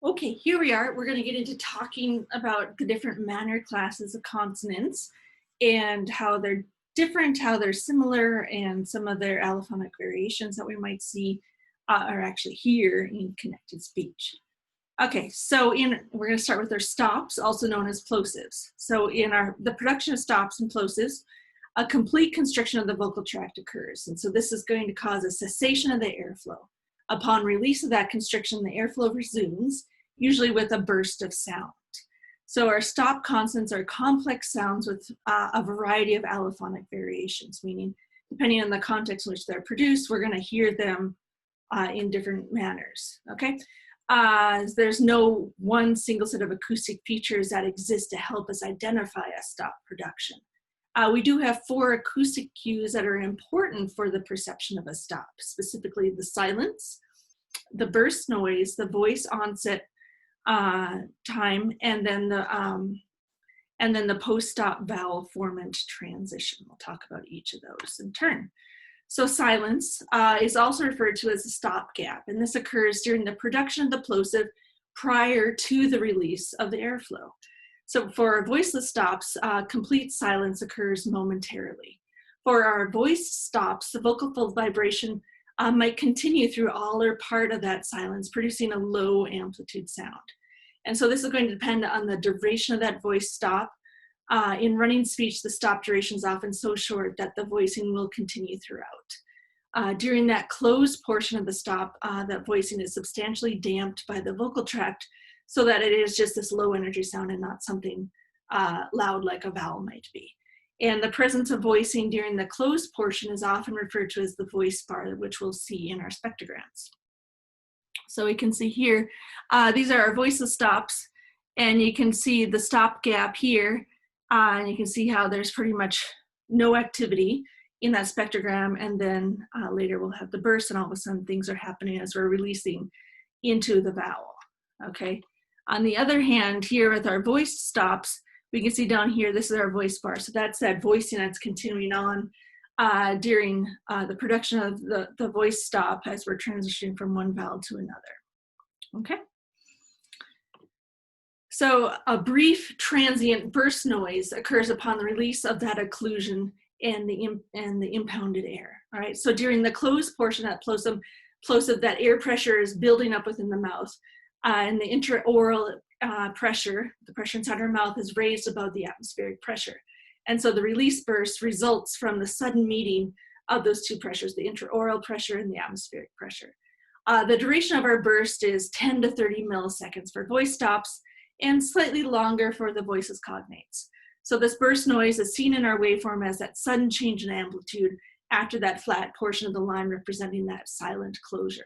Okay, here we are. We're going to get into talking about the different manner classes of consonants and how they're different, how they're similar, and some of their allophonic variations that we might see are actually here in connected speech. Okay, so we're going to start with our stops, also known as plosives. So in the production of stops and plosives, a complete constriction of the vocal tract occurs. And so this is going to cause a cessation of the airflow. Upon release of that constriction, the airflow resumes, usually with a burst of sound. So our stop consonants are complex sounds with a variety of allophonic variations, meaning depending on the context in which they're produced, we're going to hear them in different manners, okay? There's no one single set of acoustic features that exist to help us identify a stop production. We do have 4 acoustic cues that are important for the perception of a stop, specifically the silence, the burst noise, the voice onset time, and then the post-stop vowel formant transition. We'll talk about each of those in turn. So silence is also referred to as a stop gap, and this occurs during the production of the plosive prior to the release of the airflow. So for our voiceless stops, complete silence occurs momentarily. For our voice stops, the vocal fold vibration might continue through all or part of that silence, producing a low amplitude sound. And so this is going to depend on the duration of that voice stop. In running speech, the stop duration is often so short that the voicing will continue throughout. During that closed portion of the stop, that voicing is substantially damped by the vocal tract so that it is just this low energy sound and not something loud like a vowel might be. And the presence of voicing during the closed portion is often referred to as the voice bar, which we'll see in our spectrograms. So we can see here, these are our voiceless stops, and you can see the stop gap here, and you can see how there's pretty much no activity in that spectrogram, and then later we'll have the burst, and all of a sudden things are happening as we're releasing into the vowel, okay? On the other hand, here with our voice stops, we can see down here, this is our voice bar. So that's that voicing that's continuing on during the production of the voice stop as we're transitioning from one vowel to another, okay? So a brief transient burst noise occurs upon the release of that occlusion and the impounded air, all right? So during the closed portion of that plosive, that air pressure is building up within the mouth, and the intraoral pressure, the pressure inside our mouth, is raised above the atmospheric pressure. And so the release burst results from the sudden meeting of those two pressures, the intraoral pressure and the atmospheric pressure. The duration of our burst is 10 to 30 milliseconds for voice stops and slightly longer for the voiceless cognates. So this burst noise is seen in our waveform as that sudden change in amplitude after that flat portion of the line representing that silent closure.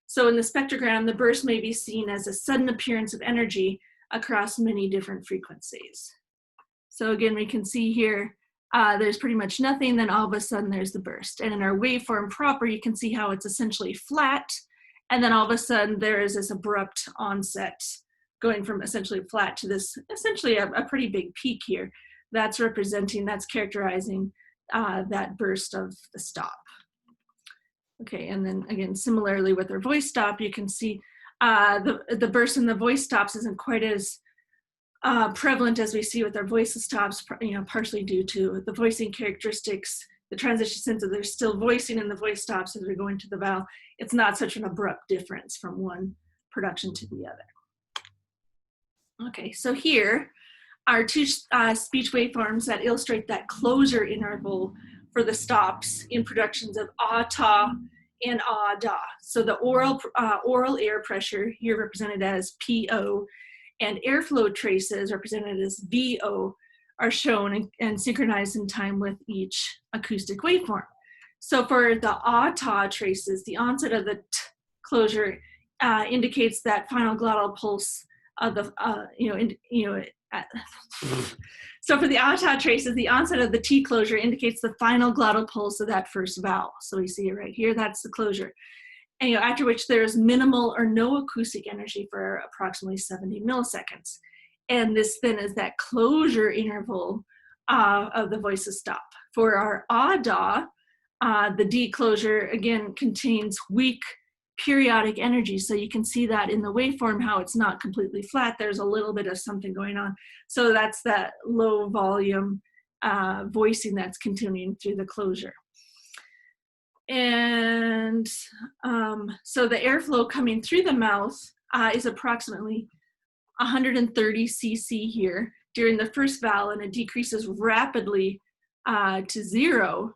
So in the spectrogram, the burst may be seen as a sudden appearance of energy across many different frequencies. So again, we can see here, there's pretty much nothing, then all of a sudden there's the burst. And in our waveform proper, you can see how it's essentially flat, and then all of a sudden there is this abrupt onset going from essentially flat to this, essentially a pretty big peak here. That's characterizing that burst of the stop. Okay, and then again, similarly with our voice stop, you can see the burst in the voice stops isn't quite as prevalent as we see with our voiceless stops, partially due to the voicing characteristics, the transition sense that there's still voicing in the voice stops as we go into the vowel. It's not such an abrupt difference from one production to the other. Okay, so here are 2 speech waveforms that illustrate that closure interval for the stops in productions of ah, ta, and ah, da. So the oral air pressure, here represented as PO, and airflow traces, represented as VO, are shown and synchronized in time with each acoustic waveform. So for the ah, ta traces, the onset of the t closure indicates that final glottal pulse of the, so for the ah, ta traces, the onset of the T closure indicates the final glottal pulse of that first vowel. So we see it right here, that's the closure. And after which there's minimal or no acoustic energy for approximately 70 milliseconds. And this then is that closure interval of the voiceless stop. For our ah, da, the D closure again contains weak periodic energy. So you can see that in the waveform, how it's not completely flat. There's a little bit of something going on. So that's that low volume voicing that's continuing through the closure. And so the airflow coming through the mouth is approximately 130 cc here during the first vowel, and it decreases rapidly to 0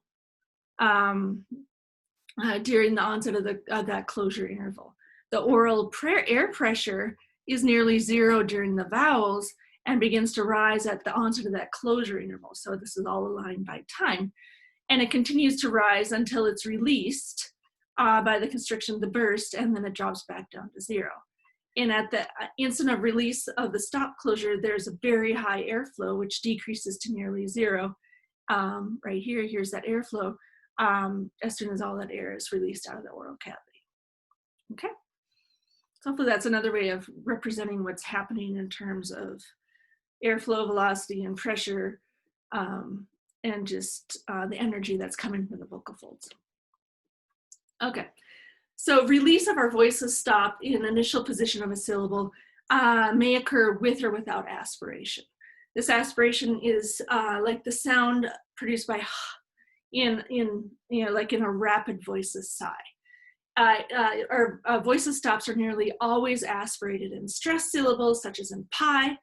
during the onset of that closure interval. The oral air pressure is nearly 0 during the vowels and begins to rise at the onset of that closure interval. So this is all aligned by time. And it continues to rise until it's released by the constriction of the burst, and then it drops back down to 0. And at the instant of release of the stop closure, there's a very high airflow, which decreases to nearly 0. Right here, here's that airflow as soon as all that air is released out of the oral cavity. Okay, so hopefully that's another way of representing what's happening in terms of airflow, velocity, and pressure, and just the energy that's coming from the vocal folds. Okay, so release of our voices stop in initial position of a syllable may occur with or without aspiration. This aspiration is like the sound produced by like in a rapid voices sigh. Our voices stops are nearly always aspirated in stressed syllables, such as in pie,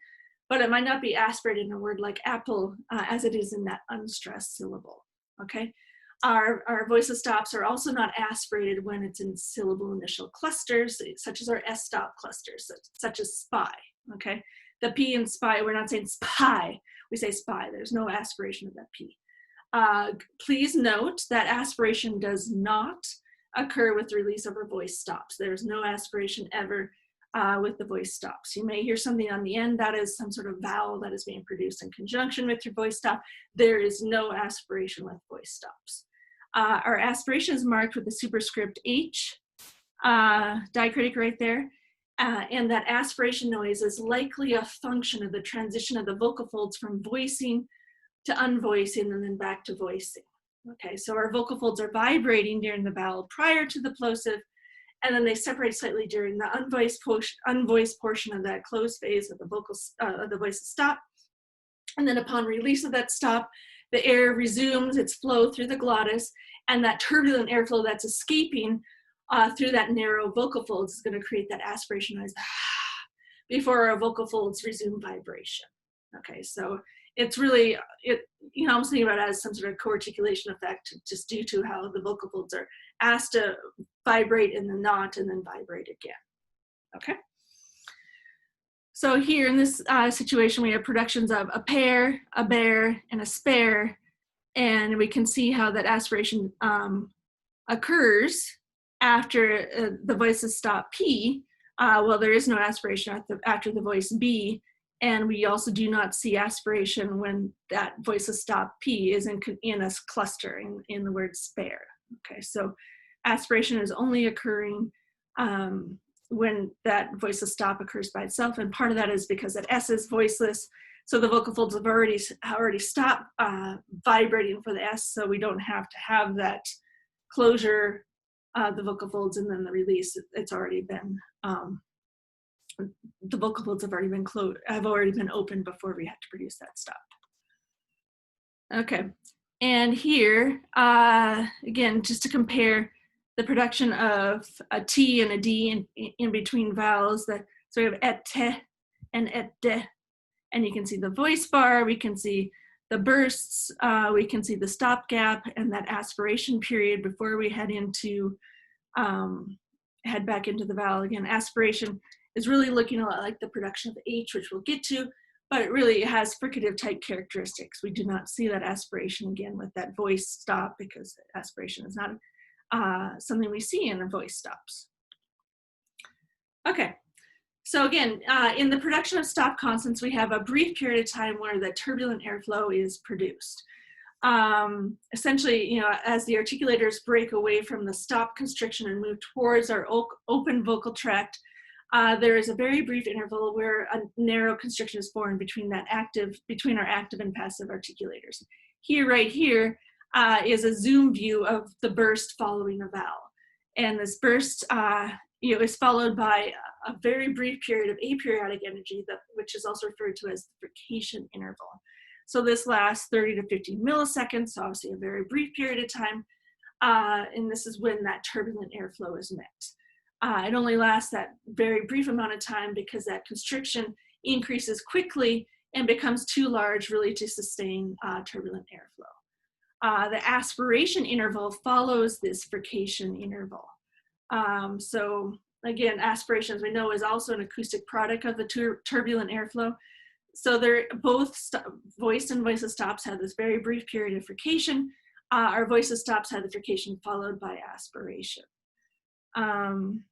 but it might not be aspirated in a word like apple as it is in that unstressed syllable, okay? Our voices stops are also not aspirated when it's in syllable initial clusters, such as our S-stop clusters, such as spy, okay? The P in spy, we're not saying spy, we say spy. There's no aspiration of that P. Please note that aspiration does not occur with the release of our voice stops. There's no aspiration ever with the voice stops. You may hear something on the end that is some sort of vowel that is being produced in conjunction with your voice stop. There is no aspiration with voice stops. Our aspiration is marked with the superscript H diacritic right there. And that aspiration noise is likely a function of the transition of the vocal folds from voicing to unvoicing and then back to voicing. Okay, so our vocal folds are vibrating during the vowel prior to the plosive, and then they separate slightly during the unvoiced portion of that closed phase of the voices stop. And then upon release of that stop, the air resumes its flow through the glottis, and that turbulent airflow that's escaping through that narrow vocal folds is going to create that aspiration noise before our vocal folds resume vibration. Okay, so it's really, I'm thinking about it as some sort of co-articulation effect, just due to how the vocal folds are asked to vibrate and then not, and then vibrate again. Okay. So here in this situation, we have productions of a pair, a bear, and a spare, and we can see how that aspiration occurs after the voices stop P. Well, there is no aspiration after the voice B, and we also do not see aspiration when that voices stop P is in a cluster in the word spare. Okay, so aspiration is only occurring when that voices stop occurs by itself, and part of that is because that S is voiceless, so the vocal folds have already stopped vibrating for the S, so we don't have to have that closure, the vocal folds, and then the release. It's already been the vocal folds have already been opened before we had to produce that stop. Okay, and here again, just to compare the production of a T and a D in between vowels, that so we have et te and et de, and you can see the voice bar, we can see the bursts, we can see the stop gap and that aspiration period before we head back into the vowel. Again, aspiration is really looking a lot like the production of H, which we'll get to, but it really has fricative type characteristics. We do not see that aspiration again with that voice stop, because aspiration is not something we see in the voice stops. Okay, so again, in the production of stop consonants, we have a brief period of time where the turbulent airflow is produced. Essentially, as the articulators break away from the stop constriction and move towards our open vocal tract, there is a very brief interval where a narrow constriction is formed between our active and passive articulators. Right here is a zoom view of the burst following a vowel. And this burst is followed by a very brief period of aperiodic energy, which is also referred to as the frication interval. So this lasts 30 to 50 milliseconds, so obviously a very brief period of time. And this is when that turbulent airflow is met. It only lasts that very brief amount of time because that constriction increases quickly and becomes too large really to sustain turbulent airflow. The aspiration interval follows this frication interval. So again, aspiration, as we know, is also an acoustic product of the turbulent airflow. So they're both voiced and voiceless stops have this very brief period of frication. Our voiceless stops have the frication followed by aspiration. And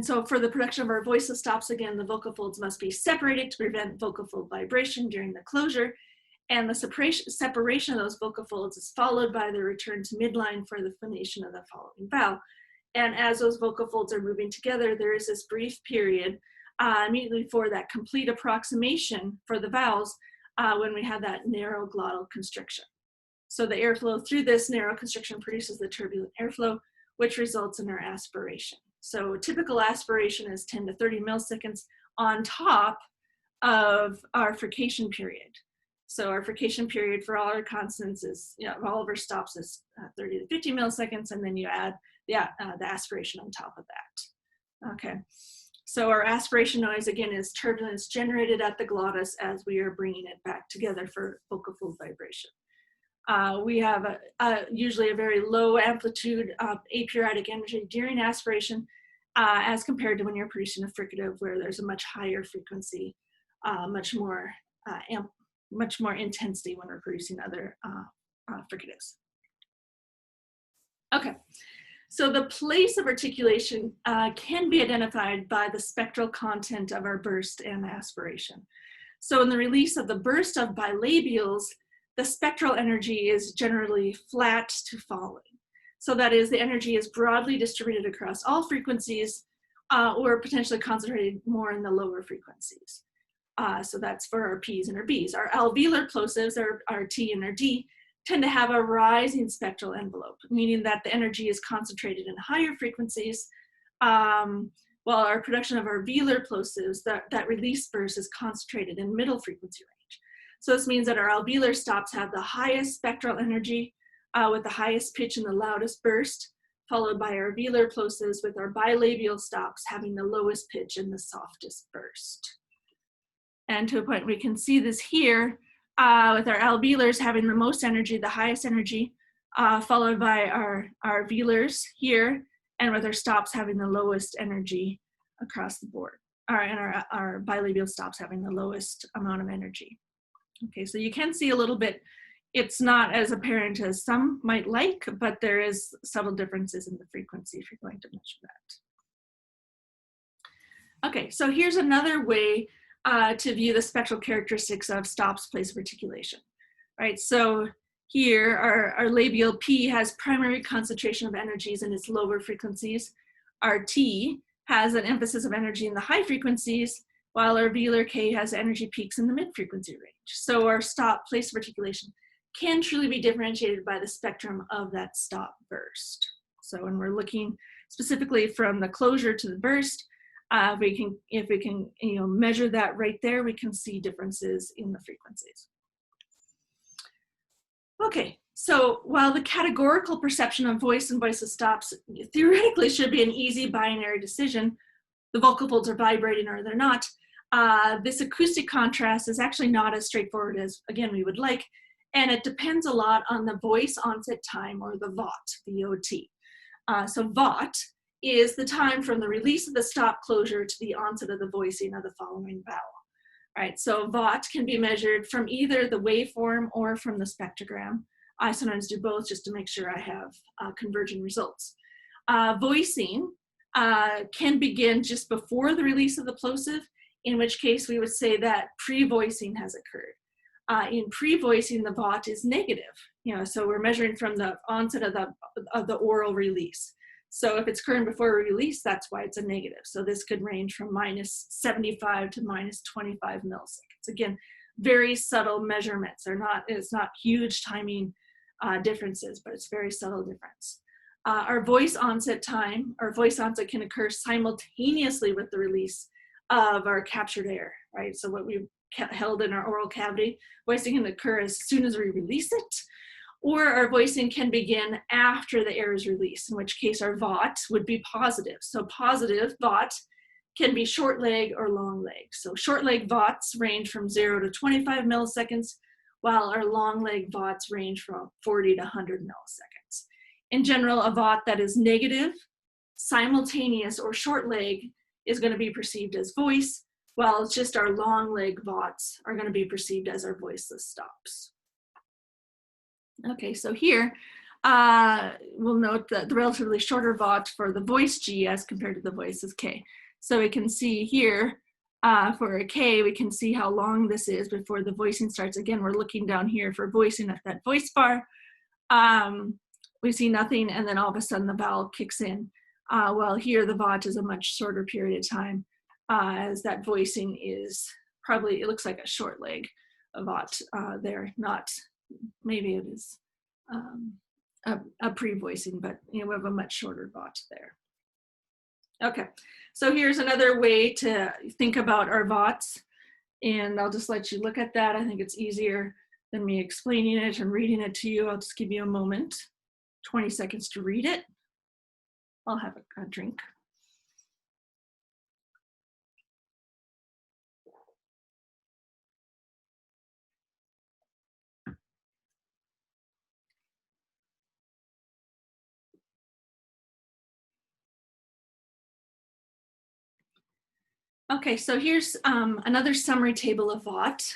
so for the production of our voiceless stops, again, the vocal folds must be separated to prevent vocal fold vibration during the closure. And the separation of those vocal folds is followed by the return to midline for the phonation of the following vowel. And as those vocal folds are moving together, there is this brief period immediately before that complete approximation for the vowels when we have that narrow glottal constriction. So the airflow through this narrow constriction produces the turbulent airflow, which results in our aspiration. So typical aspiration is 10 to 30 milliseconds on top of our frication period. So our frication period for all our consonants is, all of our stops is 30 to 50 milliseconds, and then you add the aspiration on top of that. Okay, so our aspiration noise, again, is turbulence generated at the glottis as we are bringing it back together for vocal fold vibration. We have usually a very low amplitude of aperiodic energy during aspiration as compared to when you're producing a fricative where there's a much higher frequency, much more intensity when we're producing other fricatives. Okay, so the place of articulation can be identified by the spectral content of our burst and aspiration. So in the release of the burst of bilabials, the spectral energy is generally flat to falling. So that is, the energy is broadly distributed across all frequencies or potentially concentrated more in the lower frequencies. So that's for our P's and our B's. Our alveolar plosives, our T and our D, tend to have a rising spectral envelope, meaning that the energy is concentrated in higher frequencies, while our production of our velar plosives, that release burst, is concentrated in middle frequency range. So this means that our alveolar stops have the highest spectral energy with the highest pitch and the loudest burst, followed by our velar plosives with our bilabial stops having the lowest pitch and the softest burst. And to a point, we can see this here with our alveolars having the most energy, the highest energy, followed by our velars here, and with our stops having the lowest energy across the board, and our bilabial stops having the lowest amount of energy. Okay, so you can see a little bit, it's not as apparent as some might like, but there is subtle differences in the frequency if you're going to measure that. Okay, so here's another way to view the spectral characteristics of stops, place of articulation. Right, so here our labial P has primary concentration of energies in its lower frequencies. Our T has an emphasis of energy in the high frequencies, while our velar K has energy peaks in the mid-frequency range. So our stop, place of articulation can truly be differentiated by the spectrum of that stop burst. So when we're looking specifically from the closure to the burst, if we can measure that right there, we can see differences in the frequencies. Okay, so while the categorical perception of voice and voiceless stops theoretically should be an easy binary decision, the vocal folds are vibrating or they're not, this acoustic contrast is actually not as straightforward as, again, we would like, and it depends a lot on the voice onset time, or the VOT, V-O-T. So VOT is the time from the release of the stop closure to the onset of the voicing of the following vowel. Right, so VOT can be measured from either the waveform or from the spectrogram. I sometimes do both just to make sure I have converging results. Voicing can begin just before the release of the plosive, in which case we would say that pre-voicing has occurred. In pre-voicing, the VOT is negative, so we're measuring from the onset of the oral release. So if it's occurring before release, that's why it's a negative. So this could range from -75 to -25 milliseconds. Again, very subtle measurements. It's not huge timing differences, but it's very subtle difference. Our voice onset time, our voice onset can occur simultaneously with the release of our captured air, right? So what we held in our oral cavity, voicing can occur as soon as we release it, or our voicing can begin after the air is released, in which case our VOT would be positive. So positive VOT can be short leg or long leg. So short leg VOTs range from 0 to 25 milliseconds, while our long leg VOTs range from 40 to 100 milliseconds. In general, a VOT that is negative, simultaneous, or short leg is going to be perceived as voice, while it's just our long leg VOTs are going to be perceived as our voiceless stops. Okay, so here we'll note that the relatively shorter VOT for the voice G as compared to the voices K. So we can see here for a K, we can see how long this is before the voicing starts. Again, we're looking down here for voicing at that voice bar. We see nothing, and then all of a sudden the vowel kicks in. Well, here the VOT is a much shorter period of time, as that voicing is probably, it looks like a short leg VOT there, not, maybe it is a pre-voicing, but you know, we have a much shorter VOT there. Okay, so here's another way to think about our VOTs, and I'll just let you look at that. I think it's easier than me explaining it and reading it to you. I'll just give you a moment, 20 seconds to read it. I'll have a drink. Okay, so here's another summary table of VOT.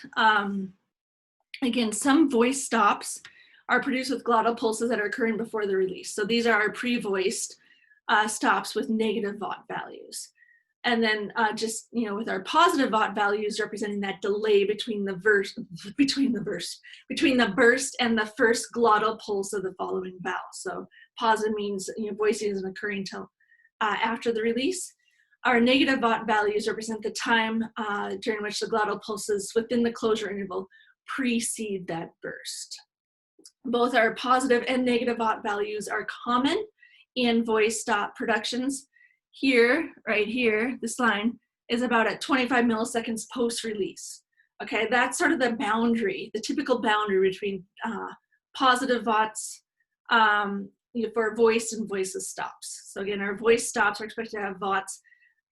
Again, some voice stops are produced with glottal pulses that are occurring before the release. So these are our pre-voiced stops with negative VOT values. And then just, you know, with our positive VOT values representing that delay between the burst and the first glottal pulse of the following vowel. So positive means, you know, voicing isn't occurring until after the release. Our negative VOT values represent the time during which the glottal pulses within the closure interval precede that burst. Both our positive and negative VOT values are common in voice stop productions. Here, right here, this line is about at 25 milliseconds post-release. Okay, that's sort of the boundary, the typical boundary between positive VOTs for voice and voiceless stops. So again, our voice stops are expected to have VOTs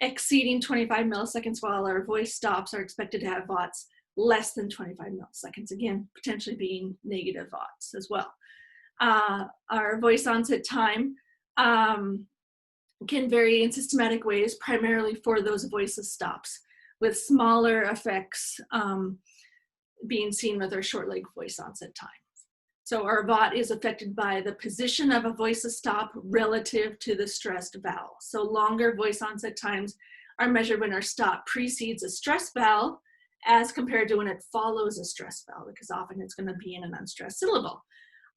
exceeding 25 milliseconds, while our voice stops are expected to have VOTs less than 25 milliseconds, again, potentially being negative VOTs as well. Our voice onset time can vary in systematic ways, primarily for those voiceless stops, with smaller effects being seen with our short leg voice onset time. So our VOT is affected by the position of a voiceless stop relative to the stressed vowel. So longer voice onset times are measured when our stop precedes a stressed vowel as compared to when it follows a stressed vowel, because often it's going to be in an unstressed syllable.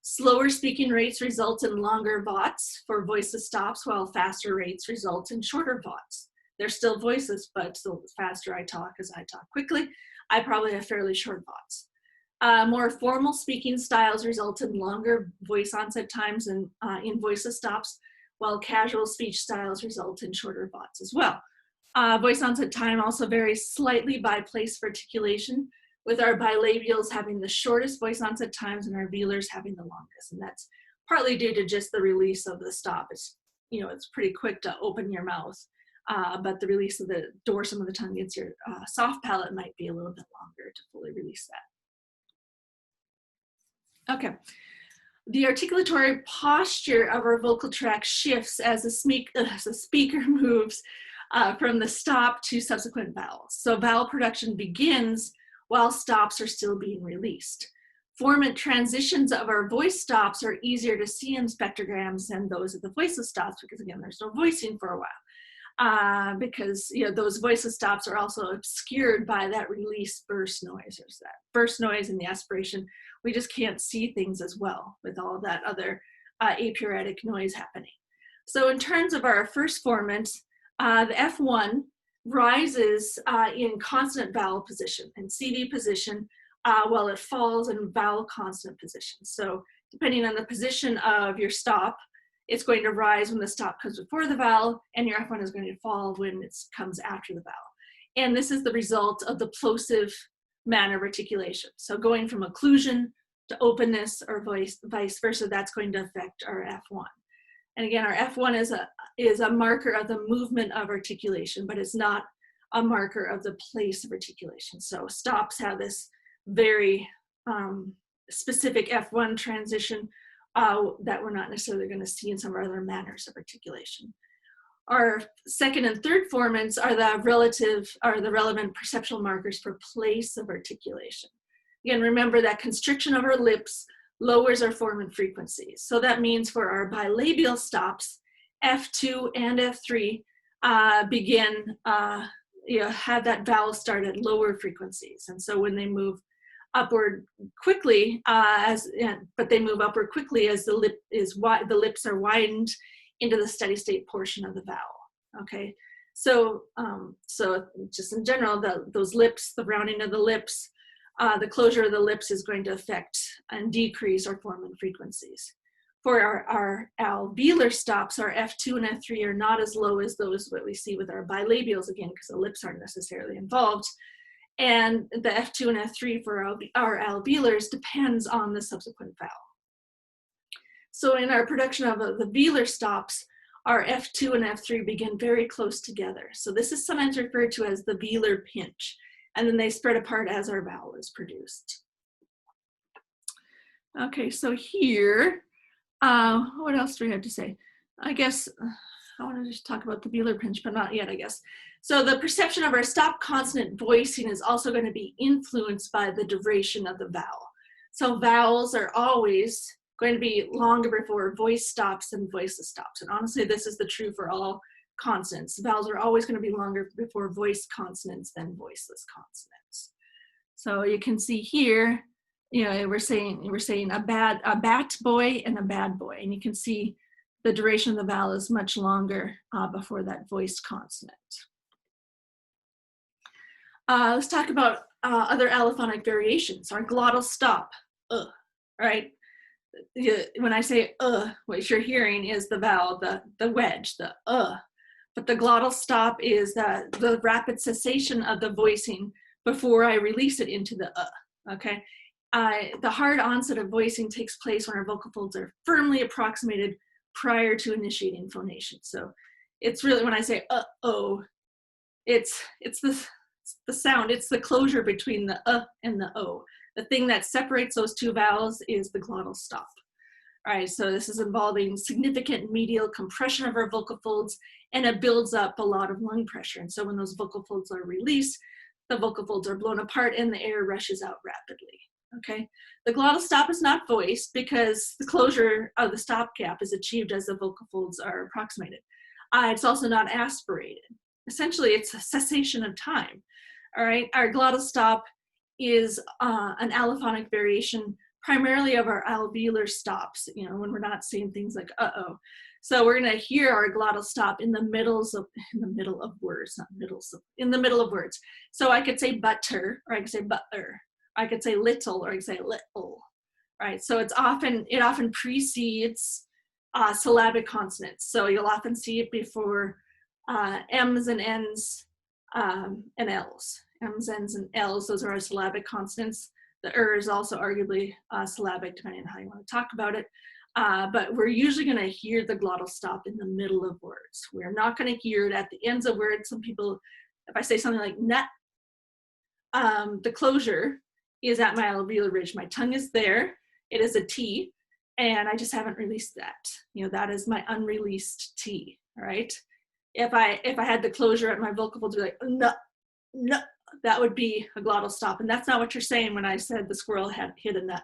Slower speaking rates result in longer VOTs for voiceless stops, while faster rates result in shorter VOTs. They're still voices, but the faster I talk, as I talk quickly, I probably have fairly short VOTs. More formal speaking styles result in longer voice onset times in voiceless stops, while casual speech styles result in shorter VOTs as well. Voice onset time also varies slightly by place of articulation, with our bilabials having the shortest voice onset times and our velars having the longest. And that's partly due to just the release of the stop. It's, you know, it's pretty quick to open your mouth, but the release of the dorsum of the tongue against your soft palate might be a little bit longer to fully release that. Okay. The articulatory posture of our vocal tract shifts as the speaker moves from the stop to subsequent vowels. So vowel production begins while stops are still being released. Formant transitions of our voice stops are easier to see in spectrograms than those of the voiceless stops, because again, there's no voicing for a while. Because, you know, those voiceless stops are also obscured by that release burst noise. There's that burst noise and the aspiration. We just can't see things as well with all that other aperiodic noise happening. So in terms of our first formant, the F1 rises in consonant vowel position and CD position, while it falls in vowel consonant position. So depending on the position of your stop it's going to rise when the stop comes before the vowel, and your F1 is going to fall when it comes after the vowel. And this is the result of the plosive manner of articulation. So going from occlusion to openness or vice versa, that's going to affect our F1. And again, our F1 is a marker of the movement of articulation, but it's not a marker of the place of articulation. So stops have this very specific F1 transition that we're not necessarily going to see in some other manners of articulation. Our second and third formants are the relevant perceptual markers for place of articulation. Again, remember that constriction of our lips lowers our formant frequencies. So that means for our bilabial stops, F2 and F3 have that vowel start at lower frequencies. And so when they move upward quickly, but they move upward quickly as the lips are widened into the steady state portion of the vowel. Okay, so just in general, those lips, the rounding of the lips, the closure of the lips is going to affect and decrease our formant frequencies. For our alveolar stops, our F2 and F3 are not as low as those that we see with our bilabials, again, because the lips aren't necessarily involved. And the F2 and F3 for our alveolars depends on the subsequent vowel. So in our production of the velar stops, our F2 and F3 begin very close together. So this is sometimes referred to as the velar pinch, and then they spread apart as our vowel is produced. Okay, so here, what else do we have to say? I guess I want to just talk about the velar pinch, but not yet, I guess. So the perception of our stop consonant voicing is also going to be influenced by the duration of the vowel. So vowels are always going to be longer before voice stops than voiceless stops. And honestly, this is the true for all consonants. Vowels are always going to be longer before voiced consonants than voiceless consonants. So you can see here, you know, we're saying a bat boy and a bad boy, and you can see the duration of the vowel is much longer before that voiced consonant. Let's talk about other allophonic variations. Our glottal stop, right? When I say what you're hearing is the vowel, the wedge, the but the glottal stop is the rapid cessation of the voicing before I release it into the okay? The hard onset of voicing takes place when our vocal folds are firmly approximated prior to initiating phonation. So it's really, when I say it's the sound, it's the closure between the and the o. The thing that separates those two vowels is the glottal stop. All right, so this is involving significant medial compression of our vocal folds, and it builds up a lot of lung pressure. And so when those vocal folds are released, the vocal folds are blown apart and the air rushes out rapidly. Okay, the glottal stop is not voiced because the closure of the stop gap is achieved as the vocal folds are approximated. It's also not aspirated. Essentially, it's a cessation of time. All right, our glottal stop is an allophonic variation primarily of our alveolar stops, you know, when we're not saying things like So we're gonna hear our glottal stop in the middle of words. So I could say butter, or I could say butler. I could say little, or I could say little, right? So it often precedes syllabic consonants. So you'll often see it before M's and N's and L's. M's, N's, and L's, those are our syllabic consonants. The is also arguably syllabic, depending on how you want to talk about it. But we're usually going to hear the glottal stop in the middle of words. We're not going to hear it at the ends of words. Some people, if I say something like nut, the closure is at my alveolar ridge. My tongue is there. It is a T, and I just haven't released that. You know, that is my unreleased T, all right? If I had the closure at my vocal folds, like nut, nut, that would be a glottal stop. And that's not what you're saying when I said the squirrel had hit a nut,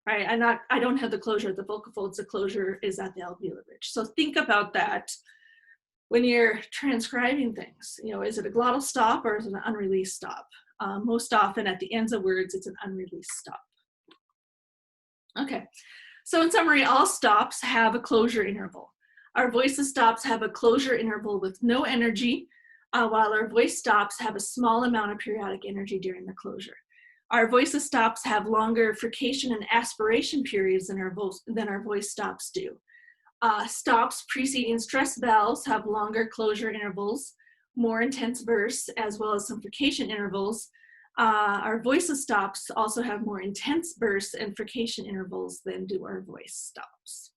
right? I don't have the closure at the vocal folds. The closure is at the alveolar ridge. So think about that when you're transcribing things. You know, is it a glottal stop or is it an unreleased stop? Most often at the ends of words, it's an unreleased stop. Okay, so in summary, all stops have a closure interval. Our voiceless stops have a closure interval with no energy, while our voice stops have a small amount of periodic energy during the closure. Our voiceless stops have longer frication and aspiration periods than our voice stops do. Stops preceding stressed vowels have longer closure intervals, more intense verse, as well as some frication intervals. Our voiceless stops also have more intense bursts and frication intervals than do our voice stops.